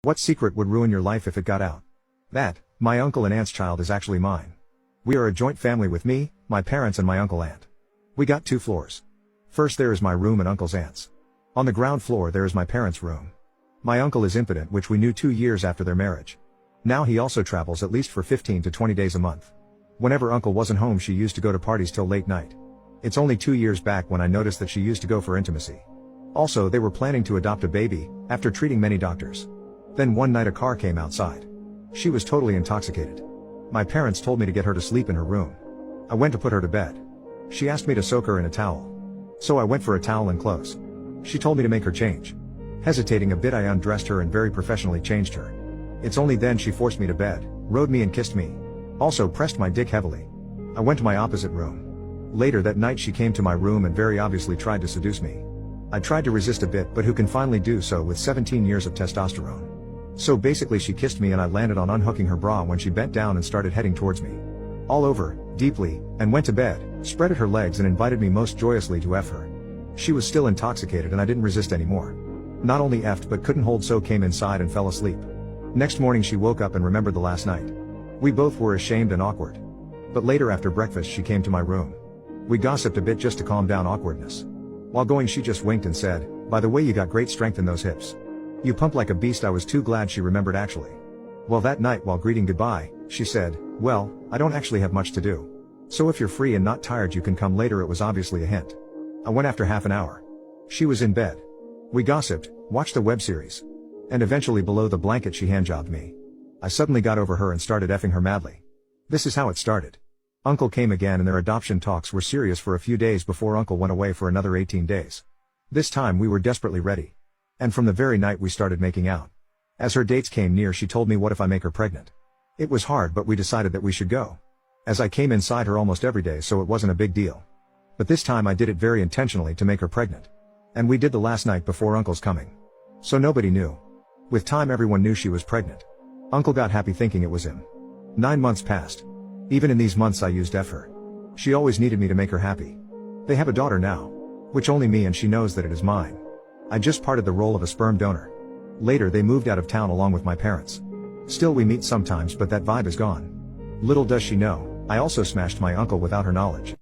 What secret would ruin your life if it got out? That, my uncle and aunt's child is actually mine. We are a joint family with me, my parents and my uncle aunt. We got 2 floors. First there is my room and uncle's aunt's. On the ground floor there is my parents' room. My uncle is impotent, which we knew 2 years after their marriage. Now he also travels at least for 15 to 20 days a month. Whenever uncle wasn't home she used to go to parties till late night. It's only 2 years back when I noticed that she used to go for intimacy. Also they were planning to adopt a baby, after treating many doctors. Then one night a car came outside. She was totally intoxicated. My parents told me to get her to sleep in her room. I went to put her to bed. She asked me to soak her in a towel. So I went for a towel and clothes. She told me to make her change. Hesitating a bit I undressed her and very professionally changed her. It's only then she forced me to bed, rode me and kissed me. Also pressed my dick heavily. I went to my opposite room. Later that night she came to my room and very obviously tried to seduce me. I tried to resist a bit, but who can finally do so with 17 years of testosterone? So basically she kissed me and I landed on unhooking her bra when she bent down and started heading towards me. All over, deeply, and went to bed, spreaded her legs and invited me most joyously to F her. She was still intoxicated and I didn't resist anymore. Not only F'd but couldn't hold, so came inside and fell asleep. Next morning she woke up and remembered the last night. We both were ashamed and awkward. But later after breakfast she came to my room. We gossiped a bit just to calm down awkwardness. While going she just winked and said, "By the way, you got great strength in those hips. You pump like a beast." I was too glad she remembered actually. Well, that night while greeting goodbye, she said, "Well, I don't actually have much to do. So if you're free and not tired you can come later." It was obviously a hint. I went after half an hour. She was in bed. We gossiped, watched a web series. And eventually below the blanket she handjobbed me. I suddenly got over her and started effing her madly. This is how it started. Uncle came again and their adoption talks were serious for a few days before uncle went away for another 18 days. This time we were desperately ready. And from the very night we started making out. As her dates came near she told me, "What if I make her pregnant?" It was hard, but we decided that we should go. As I came inside her almost every day, so it wasn't a big deal. But this time I did it very intentionally to make her pregnant. And we did the last night before uncle's coming. So nobody knew. With time everyone knew she was pregnant. Uncle got happy thinking it was him. 9 months passed. Even in these months I used F her. She always needed me to make her happy. They have a daughter now. Which only me and she knows that it is mine. I just parted the role of a sperm donor. Later they moved out of town along with my parents. Still we meet sometimes, but that vibe is gone. Little does she know, I also smashed my uncle without her knowledge.